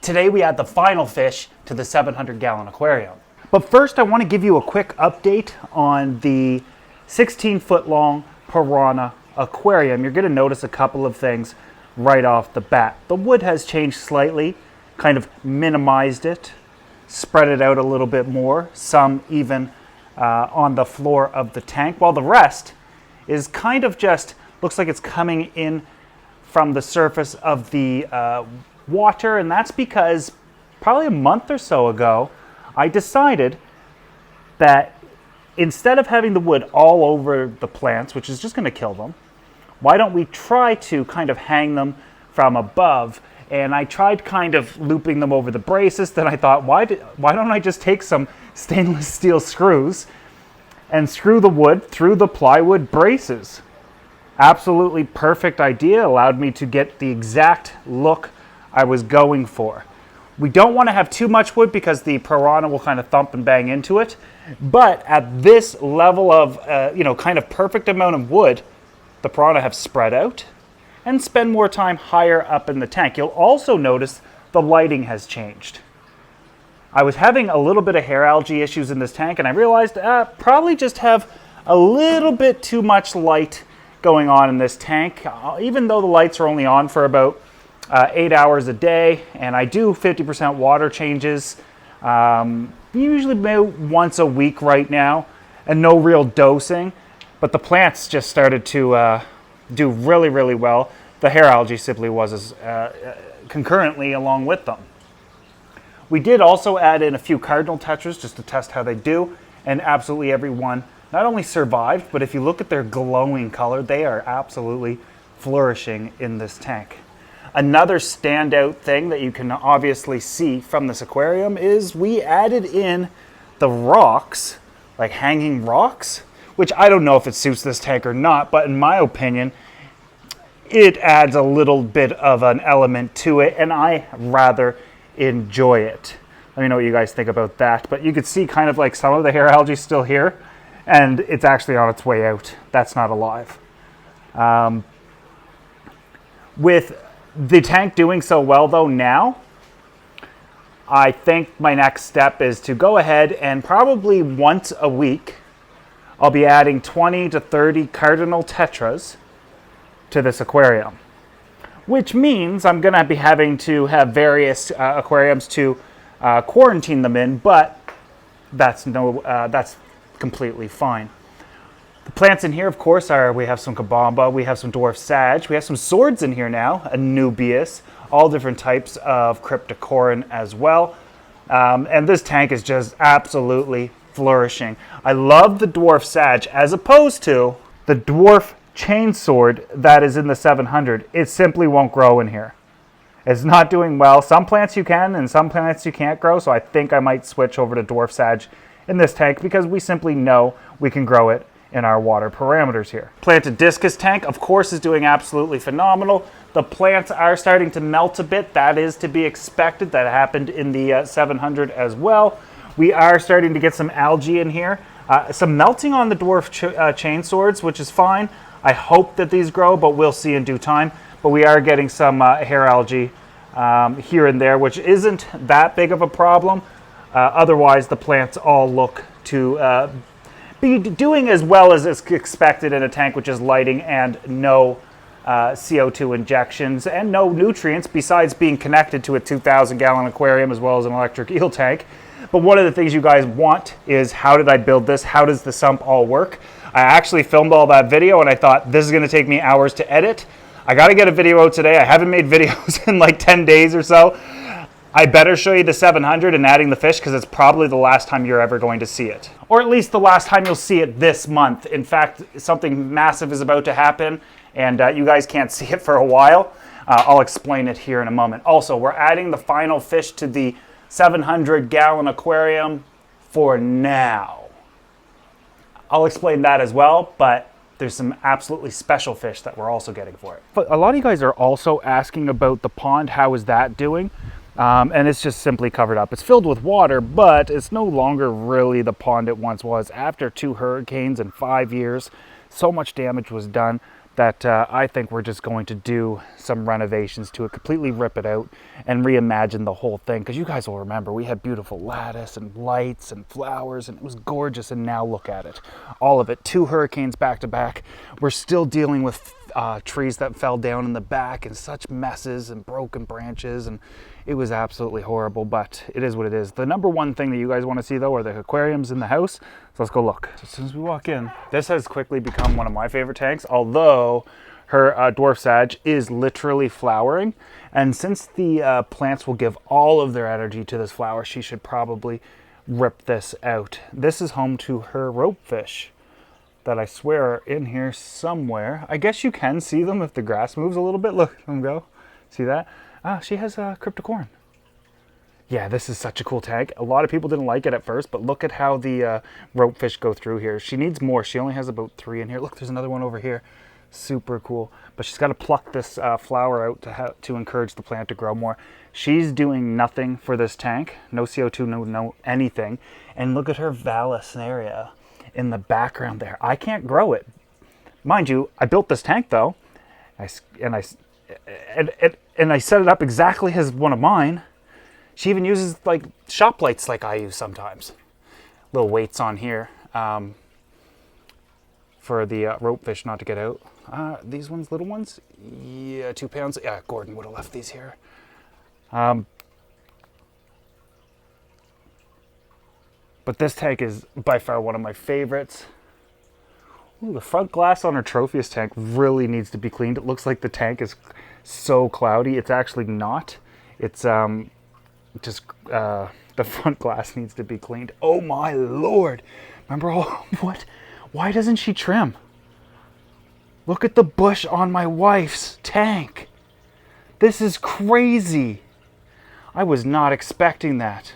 Today we add the final fish to the 700-gallon aquarium. But first I want to give you a quick update on the 16-foot long Piranha aquarium. You're going to notice a couple of things right off the bat. The wood has changed slightly, kind of minimized it, spread it out a little bit more, some even on the floor of the tank, while the rest is kind of just, looks like it's coming in from the surface of the water, and that's because probably a month or so ago, I decided that instead of having the wood all over the plants, which is just going to kill them, why don't we try to kind of hang them from above? And I tried kind of looping them over the braces. Then I thought, why don't I just take some stainless steel screws and screw the wood through the plywood braces? Absolutely perfect idea. Allowed me to get the exact look I was going for. We don't want to have too much wood because the Piranha will kind of thump and bang into it. But at this level of, kind of perfect amount of wood, the Piranha have spread out and spend more time higher up in the tank. You'll also notice the lighting has changed. I was having a little bit of hair algae issues in this tank, and I realized probably just have a little bit too much light going on in this tank, even though the lights are only on for about 8 hours a day, and I do 50% water changes, usually about once a week right now, and no real dosing, but the plants just started to do really, really well. The hair algae simply was concurrently along with them. We did also add in a few cardinal tetras just to test how they do, and absolutely every one not only survived, but if you look at their glowing color, they are absolutely flourishing in this tank. Another standout thing that you can obviously see from this aquarium is we added in the rocks, like hanging rocks, which I don't know if it suits this tank or not, but in my opinion, it adds a little bit of an element to it, and I rather enjoy it. Let me know what you guys think about that. But you can see kind of like some of the hair algae still here, and it's actually on its way out. That's not alive. With the tank doing so well though now, I think my next step is to go ahead and probably once a week, I'll be adding 20 to 30 cardinal tetras to this aquarium, which means I'm going to be having to have various aquariums to quarantine them in, but that's completely fine. The plants in here, of course, we have some kabamba, we have some dwarf sage, we have some swords in here now, anubias, all different types of cryptocorin as well. And this tank is just absolutely flourishing. I love the dwarf sage as opposed to the dwarf chainsword that is in the 700. It simply won't grow in here. It's not doing well. Some plants you can and some plants you can't grow, so I think I might switch over to dwarf sage in this tank because we simply know we can grow it in our water parameters here. Planted discus tank, of course, is doing absolutely phenomenal. The plants are starting to melt a bit. That is to be expected. That happened in the 700 as well. We are starting to get some algae in here. Some melting on the dwarf chainswords, which is fine. I hope that these grow, but we'll see in due time. But we are getting some hair algae here and there, which isn't that big of a problem. Otherwise, the plants all look to be doing as well as is expected in a tank, which is lighting and no CO2 injections and no nutrients besides being connected to a 2,000-gallon aquarium as well as an electric eel tank. But one of the things you guys want is, how did I build this? How does the sump all work? I actually filmed all that video and I thought this is going to take me hours to edit. I got to get a video out today. I haven't made videos in like 10 days or so. I better show you the 700 and adding the fish because it's probably the last time you're ever going to see it. Or at least the last time you'll see it this month. In fact, something massive is about to happen and you guys can't see it for a while. I'll explain it here in a moment. Also, we're adding the final fish to the 700-gallon aquarium for now. I'll explain that as well, but there's some absolutely special fish that we're also getting for it. But a lot of you guys are also asking about the pond. How is that doing? And it's just simply covered up. It's filled with water, but it's no longer really the pond it once was. After 2 hurricanes in 5 years, so much damage was done. that I think we're just going to do some renovations to it, completely rip it out and reimagine the whole thing. Because you guys will remember, we had beautiful lattice and lights and flowers, and it was gorgeous. And now look at it, all of it. 2 hurricanes back to back. We're still dealing with trees that fell down in the back and such messes and broken branches, and it was absolutely horrible, but it is what it is. The number one thing that you guys want to see though are the aquariums in the house. So let's go look. So as soon as we walk in, this has quickly become one of my favorite tanks, although her dwarf sage is literally flowering. And since the plants will give all of their energy to this flower, she should probably rip this out. This is home to her ropefish that I swear are in here somewhere. I guess you can see them if the grass moves a little bit. Look at them go. See that? Ah, she has a cryptocorin. Yeah, this is such a cool tank. A lot of people didn't like it at first, but look at how the ropefish go through here. She needs more. She only has about 3 in here. Look, there's another one over here. Super cool. But she's got to pluck this flower out to encourage the plant to grow more. She's doing nothing for this tank. No CO2, no anything. And look at her Vallisneria in the background there. I can't grow it. Mind you, I built this tank though. And I set it up exactly as one of mine. She even uses like shop lights like I use sometimes. Little weights on here for the ropefish not to get out. These ones, little ones, yeah, 2 pounds. Yeah, Gordon would have left these here. But this tank is by far one of my favorites. Ooh, the front glass on her Tropheus tank really needs to be cleaned. It looks like the tank is so cloudy. It's actually not. It's just the front glass needs to be cleaned. Oh my Lord. Remember all, what? Why doesn't she trim? Look at the bush on my wife's tank. This is crazy. I was not expecting that.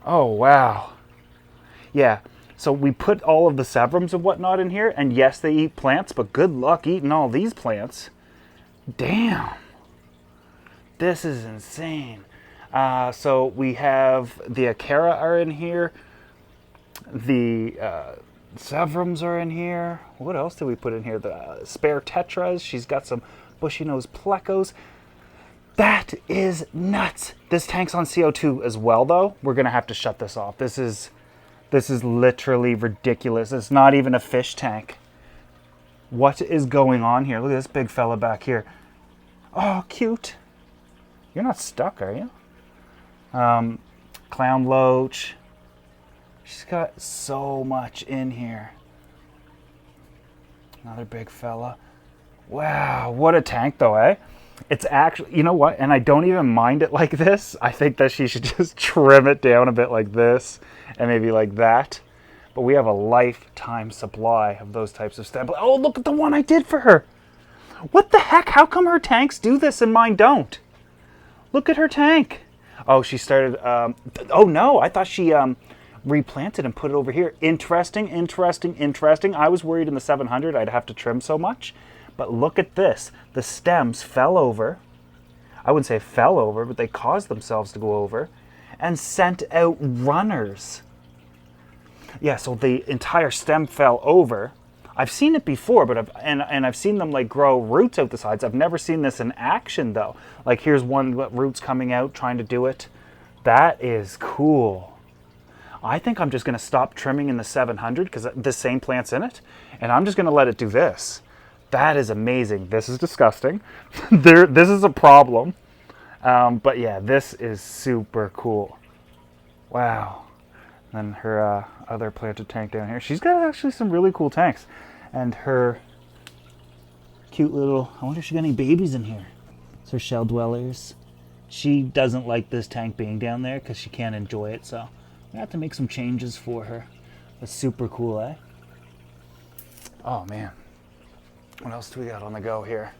Oh, wow. Yeah, so we put all of the severums and whatnot in here, and yes, they eat plants, but good luck eating all these plants. Damn. This is insane. So we have the Acara are in here. The severums are in here. What else did we put in here? The spare tetras. She's got some bushy nose plecos. That is nuts. This tank's on CO2 as well, though. We're gonna have to shut this off. This is literally ridiculous. It's not even a fish tank. What is going on here? Look at this big fella back here. Oh, cute. You're not stuck, are you? Clown loach. She's got so much in here. Another big fella. Wow, what a tank though, eh? It's actually, you know what? And I don't even mind it like this. I think that she should just trim it down a bit like this and maybe like that. But we have a lifetime supply of those types of stem. Oh, look at the one I did for her. What the heck? How come her tanks do this and mine don't? Look at her tank. Oh, she started, oh no, I thought she replanted and put it over here. Interesting, interesting, interesting. I was worried in the 700 I'd have to trim so much. But look at this. The stems fell over. I wouldn't say fell over, but they caused themselves to go over and sent out runners. Yeah, so the entire stem fell over. I've seen it before, but I've seen them like grow roots out the sides. I've never seen this in action though. Like here's one roots coming out trying to do it. That is cool. I think I'm just going to stop trimming in the 700 because the same plant's in it, and I'm just going to let it do this. That is amazing. This is disgusting. This is a problem. But yeah, this is super cool. Wow. And then her other planted tank down here. She's got actually some really cool tanks. And her cute little, I wonder if she got any babies in here. It's her shell dwellers. She doesn't like this tank being down there because she can't enjoy it. So I have to make some changes for her. That's super cool, eh? Oh man. What else do we got on the go here?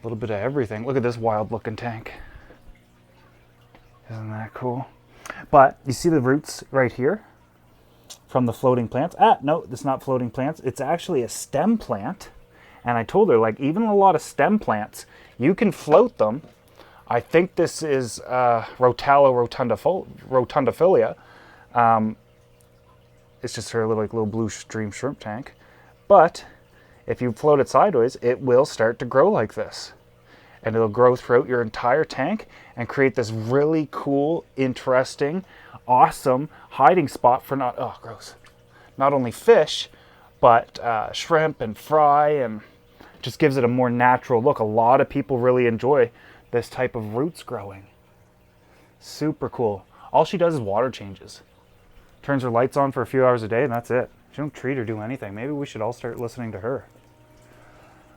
A little bit of everything. Look at this wild looking tank. Isn't that cool? But you see the roots right here from the floating plants? No, it's not floating plants. It's actually a stem plant. And I told her, like, even a lot of stem plants, you can float them. I think this is Rotala rotundifolia. It's just her little blue stream shrimp tank. But if you float it sideways, it will start to grow like this. And it'll grow throughout your entire tank and create this really cool, interesting, awesome hiding spot for not only fish, but shrimp and fry, and just gives it a more natural look. A lot of people really enjoy this type of roots growing. Super cool. All she does is water changes. Turns her lights on for a few hours a day, and that's it. She don't treat or do anything. Maybe we should all start listening to her.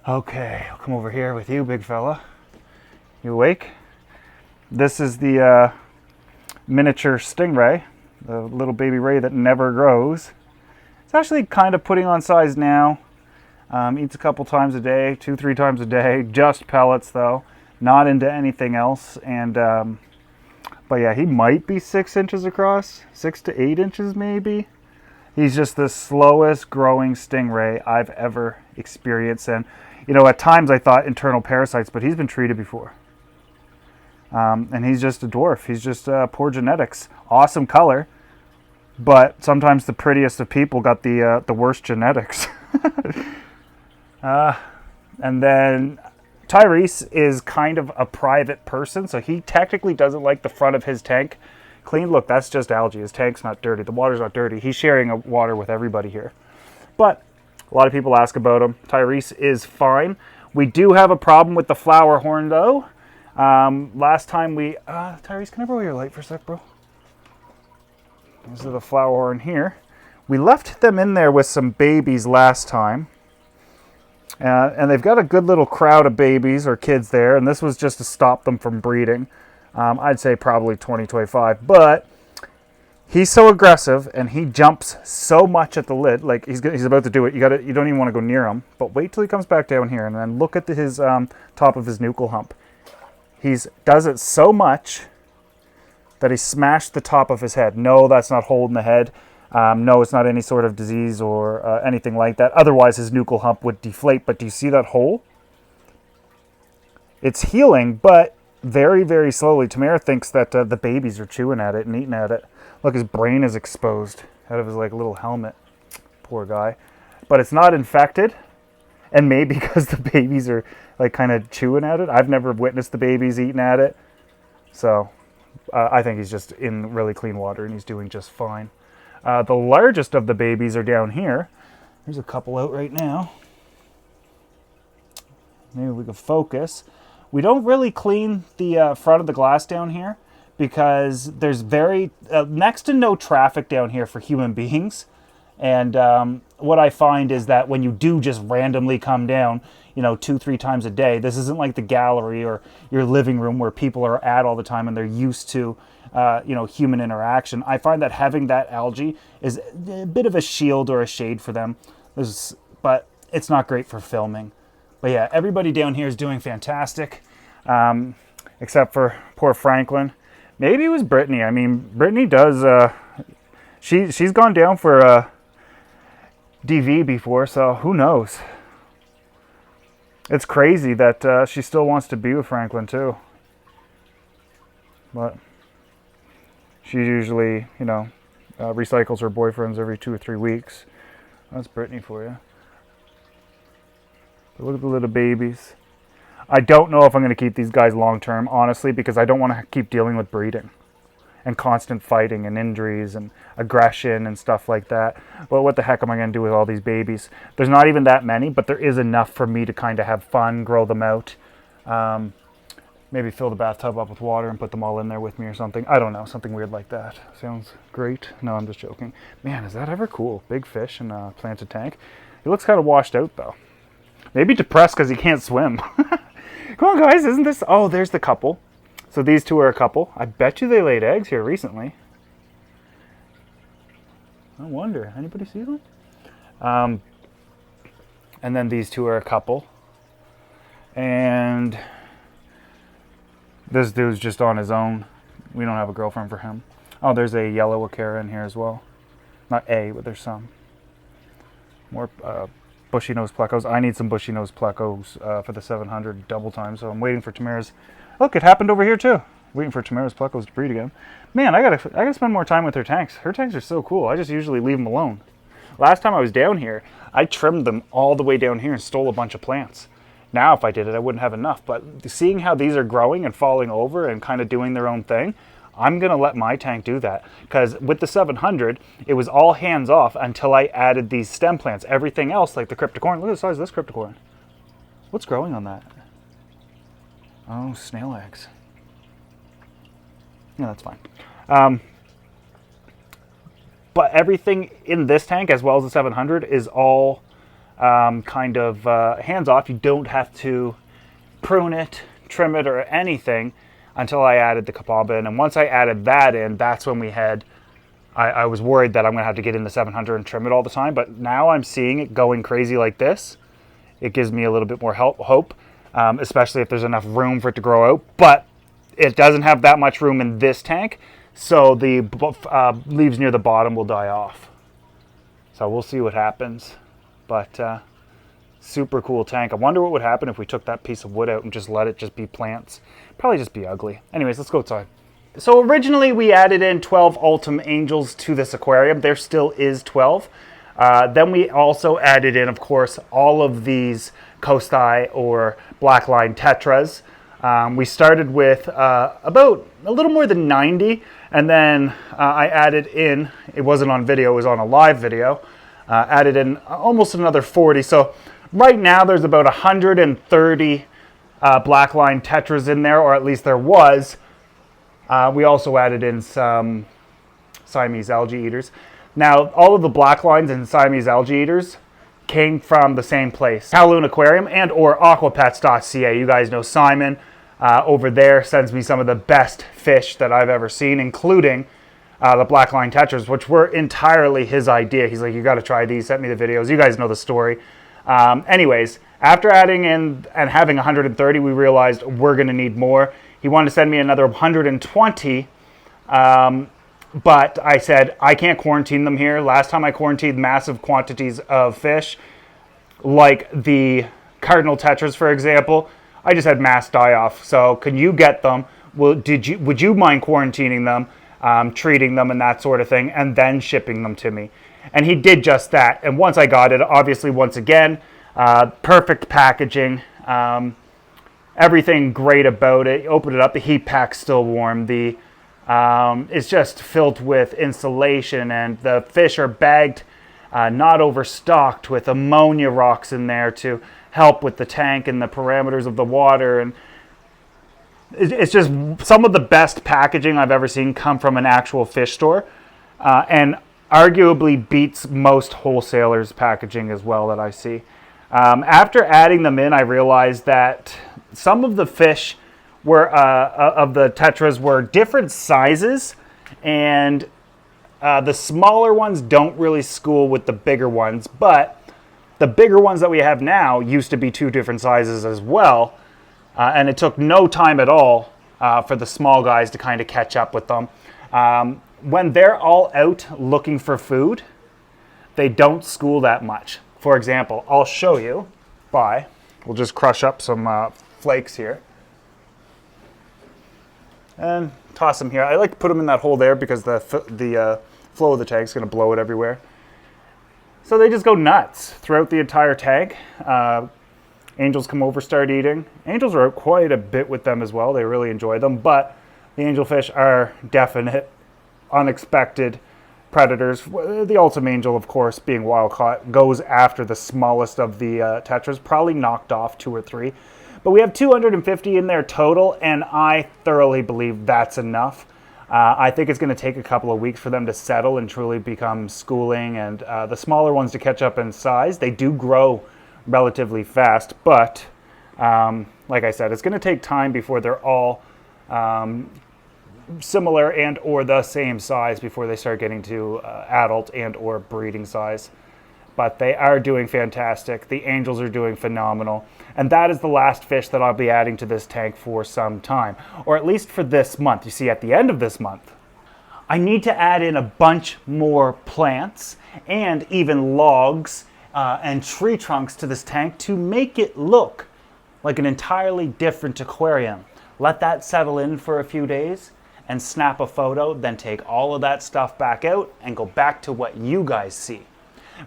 Okay, I'll come over here with you, big fella. You awake? This is the miniature stingray, the little baby ray that never grows. It's actually kind of putting on size now. Eats a couple times a day, 2-3 times a day. Just pellets though, not into anything else. And but yeah, he might be 6 inches across, 6 to 8 inches maybe. He's just the slowest growing stingray I've ever experienced. And you know, at times I thought internal parasites, but he's been treated before. And he's just a dwarf. He's just poor genetics. Awesome color, but sometimes the prettiest of people got the worst genetics. And then Tyrese is kind of a private person, so he technically doesn't like the front of his tank clean. Look, that's just algae. His tank's not dirty. The water's not dirty. He's sharing water with everybody here. But a lot of people ask about him. Tyrese is fine. We do have a problem with the Flowerhorn though. Last time we... Tyrese, can I borrow your light for a sec, bro? These are the Flowerhorn here. We left them in there with some babies last time. And they've got a good little crowd of babies or kids there. And this was just to stop them from breeding. I'd say probably 2025. But he's so aggressive and he jumps so much at the lid. Like he's about to do it. You don't even want to go near him. But wait till he comes back down here. And then look at his top of his nuchal hump. He does it so much that he smashed the top of his head. No, that's not holding the head. No, it's not any sort of disease or anything like that. Otherwise, his nuchal hump would deflate. But do you see that hole? It's healing, but very, very slowly. Tamara thinks that the babies are chewing at it and eating at it. Look, his brain is exposed out of his like little helmet. Poor guy. But it's not infected. And maybe because the babies are like kind of chewing at it. I've never witnessed the babies eating at it. So I think he's just in really clean water and he's doing just fine. The largest of the babies are down here. There's a couple out right now. Maybe we can focus. We don't really clean the front of the glass down here because there's next to no traffic down here for human beings. And what I find is that when you do just randomly come down, 2-3 times a day, this isn't like the gallery or your living room where people are at all the time and they're used to, human interaction. I find that having that algae is a bit of a shield or a shade for them. But it's not great for filming. But yeah, everybody down here is doing fantastic, except for poor Franklin. Maybe it was Brittany. I mean, Brittany does, she's gone down for DV before, so who knows? It's crazy that she still wants to be with Franklin too. But she usually, recycles her boyfriends every 2 or 3 weeks. That's Brittany for you. But look at the little babies. I don't know if I'm going to keep these guys long term, honestly, because I don't want to keep dealing with breeding and constant fighting and injuries and aggression and stuff like that. But what the heck am I going to do with all these babies? There's not even that many, but there is enough for me to kind of have fun, grow them out. Maybe fill the bathtub up with water and put them all in there with me or something. I don't know, something weird like that. Sounds great. No, I'm just joking. Man, is that ever cool? Big fish in a planted tank. He looks kind of washed out though. Maybe depressed because he can't swim. Come on guys, isn't this... Oh, there's the couple. So these two are a couple. I bet you they laid eggs here recently. I wonder. Anybody see them? And then these two are a couple. And this dude's just on his own. We don't have a girlfriend for him. Oh, there's a yellow Acara in here as well. Not a, but there's some. More bushy nose plecos. I need some bushy nose plecos for the 700 double time, so I'm waiting for Tamara's... Look, it happened over here too. Waiting for Tamara's plecos to breed again. Man, I gotta spend more time with her tanks. Her tanks are so cool. I just usually leave them alone. Last time I was down here, I trimmed them all the way down here and stole a bunch of plants. Now, if I did it, I wouldn't have enough. But seeing how these are growing and falling over and kind of doing their own thing, I'm going to let my tank do that. Because with the 700, it was all hands off until I added these stem plants. Everything else, like the cryptocorin, look at the size of this cryptocorin. What's growing on that? Oh, snail eggs. Yeah, that's fine. But everything in this tank, as well as the 700, is all kind of hands off. You don't have to prune it, trim it, or anything until I added the kapaba in. And once I added that in, that's when we had, I was worried that I'm going to have to get in the 700 and trim it all the time. But now I'm seeing it going crazy like this. It gives me a little bit more hope, especially if there's enough room for it to grow out. But it doesn't have that much room in this tank, so the leaves near the bottom will die off. So we'll see what happens. But super cool tank. I wonder what would happen if we took that piece of wood out and just let it just be plants. Probably just be ugly. Anyways, let's go outside. So originally we added in 12 Ultim Angels to this aquarium. There still is 12. Then we also added in, of course, all of these Costi or Blackline Tetras. We started with about a little more than 90, and then I added in, it wasn't on video, it was on a live video, added in almost another 40. So right now there's about 130 Blackline Tetras in there, or at least there was. We also added in some Siamese algae eaters. Now, all of the Blacklines and Siamese algae eaters came from the same place, Kowloon Aquarium and or aquapets.ca. You guys know Simon over there sends me some of the best fish that I've ever seen, including the Blackline Tetras, which were entirely his idea. He's like, you got to try these, sent me the videos. You guys know the story. Anyways, after adding in and having 130, we realized we're going to need more. He wanted to send me another 120, but I said, I can't quarantine them here. Last time I quarantined massive quantities of fish, like the Cardinal Tetras, for example, I just had mass die-off. So can you get them? Would you mind quarantining them, treating them and that sort of thing, and then shipping them to me? And he did just that. And once I got it, obviously, once again, perfect packaging. Everything great about it. You open it up, the heat pack's still warm. It's just filled with insulation, and the fish are bagged, not overstocked, with ammonia rocks in there to help with the tank and the parameters of the water. And it's just some of the best packaging I've ever seen come from an actual fish store, and arguably beats most wholesalers' packaging as well that I see. After adding them in, I realized that some of the fish were of the tetras were different sizes, and the smaller ones don't really school with the bigger ones, but the bigger ones that we have now used to be two different sizes as well, and it took no time at all for the small guys to kind of catch up with them. When they're all out looking for food, they don't school that much. For example, I'll show you we'll just crush up some flakes here and toss them here. I like to put them in that hole there because the flow of the tank is going to blow it everywhere. So they just go nuts throughout the entire tank. Angels come over, start eating. Angels are out quite a bit with them as well. They really enjoy them, but the angelfish are definite, unexpected predators. The Ultim Angel, of course, being wild caught, goes after the smallest of the tetras, probably knocked off 2 or 3. But we have 250 in there total, and I thoroughly believe that's enough. I think it's going to take a couple of weeks for them to settle and truly become schooling, and the smaller ones to catch up in size. They do grow relatively fast, but like I said, it's going to take time before they're all similar and or the same size before they start getting to adult and or breeding size. But they are doing fantastic. The angels are doing phenomenal. And that is the last fish that I'll be adding to this tank for some time, or at least for this month. You see, at the end of this month, I need to add in a bunch more plants and even logs and tree trunks to this tank to make it look like an entirely different aquarium. Let that settle in for a few days and snap a photo, then take all of that stuff back out and go back to what you guys see.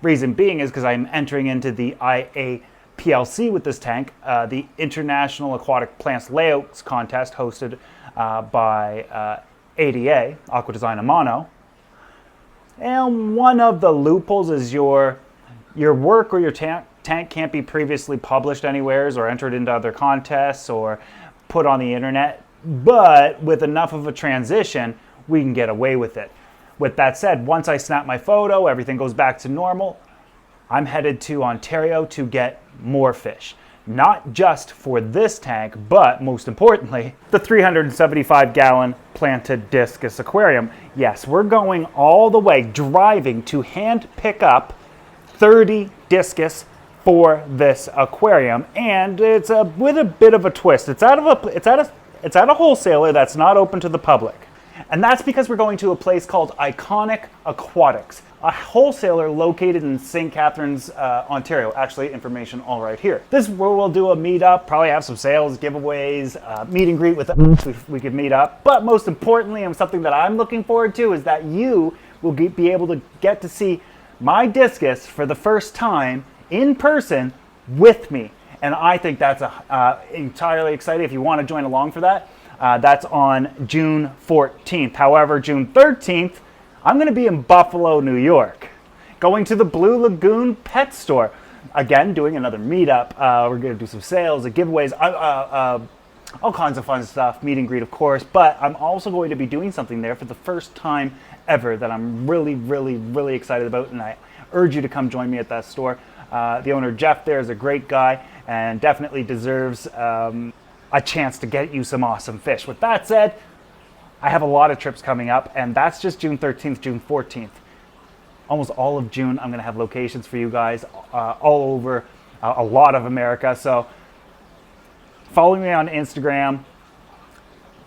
Reason being is because I'm entering into the IAPLC with this tank, the International Aquatic Plants Layouts Contest hosted by ADA, Aqua Design Amano. And one of the loopholes is your work or your tank can't be previously published anywheres or entered into other contests or put on the internet. But with enough of a transition, we can get away with it. With that said, once I snap my photo, everything goes back to normal. I'm headed to Ontario to get more fish. Not just for this tank, but most importantly, the 375-gallon planted Discus aquarium. Yes, we're going all the way, driving to hand pick up 30 Discus for this aquarium, and it's with a bit of a twist. It's at a wholesaler that's not open to the public. And that's because we're going to a place called Iconic Aquatics, a wholesaler located in St. Catharines, Ontario. Actually, information all right here. This is where we'll do a meetup, probably have some sales, giveaways, meet and greet with us if we could meet up. But most importantly, and something that I'm looking forward to, is that you will be able to get to see my Discus for the first time in person with me. And I think that's entirely exciting. If you want to join along for that, that's on June 14th. However, June 13th, I'm going to be in Buffalo, New York, going to the Blue Lagoon Pet Store. Again, doing another meetup. We're going to do some sales and giveaways, all kinds of fun stuff, meet and greet, of course. But I'm also going to be doing something there for the first time ever that I'm really, really, really excited about. And I urge you to come join me at that store. The owner, Jeff, there is a great guy and definitely deserves a chance to get you some awesome fish. With that said, I have a lot of trips coming up, and that's just June 13th, June 14th. Almost all of June, I'm going to have locations for you guys all over a lot of America. So follow me on Instagram,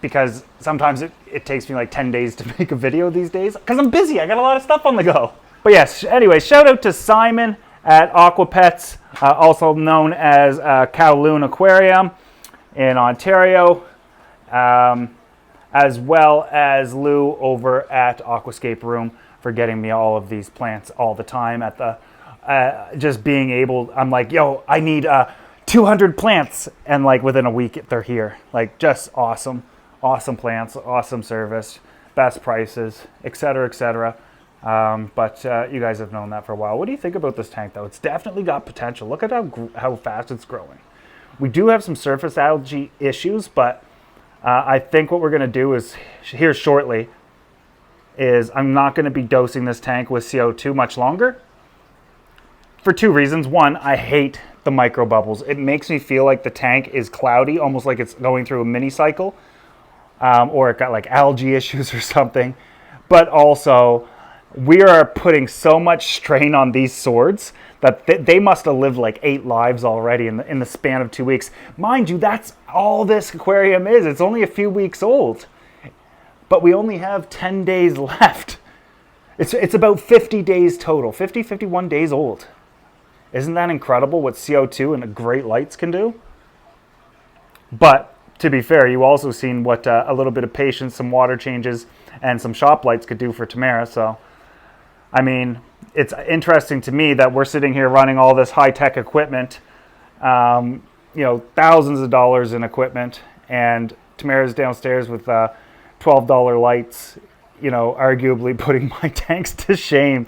because sometimes it takes me like 10 days to make a video these days because I'm busy. I got a lot of stuff on the go. But yes, anyway, shout out to Simon at Aquapets, also known as Kowloon Aquarium in Ontario, as well as Lou over at Aquascape Room for getting me all of these plants all the time at the just being able. I'm like, yo, I need 200 plants, and like within a week they're here. Like, just awesome plants, awesome service, best prices, etc., etc. But you guys have known that for a while. What do you think about this tank, though? It's definitely got potential. Look at how fast it's growing. We do have some surface algae issues, but I think what we're going to do is, here shortly, is I'm not going to be dosing this tank with CO2 much longer for two reasons. One, I hate the micro bubbles. It makes me feel like the tank is cloudy, almost like it's going through a mini cycle, or it got like algae issues or something. But also, we are putting so much strain on these swords that they must have lived like 8 lives already in the span of 2 weeks. Mind you, that's all this aquarium is. It's only a few weeks old. But we only have 10 days left. It's about 50 days total, 51 days old. Isn't that incredible what CO2 and the great lights can do? But to be fair, you also seen what a little bit of patience, some water changes, and some shop lights could do for Tamara. So, I mean, it's interesting to me that we're sitting here running all this high-tech equipment, thousands of dollars in equipment, and Tamara's downstairs with $12 lights, arguably putting my tanks to shame.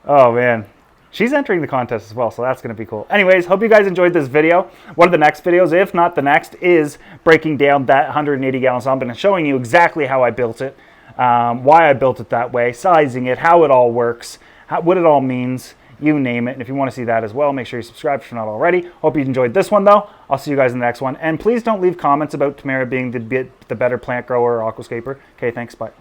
Oh, man. She's entering the contest as well, so that's going to be cool. Anyways, hope you guys enjoyed this video. One of the next videos, if not the next, is breaking down that 180-gallon sump and showing you exactly how I built it, why I built it that way, sizing it, how it all works, what it all means, you name it. And if you want to see that as well, make sure you subscribe if you're not already. Hope you enjoyed this one, though. I'll see you guys in the next one. And please don't leave comments about Tamara being the better plant grower or aquascaper. Okay, thanks. Bye.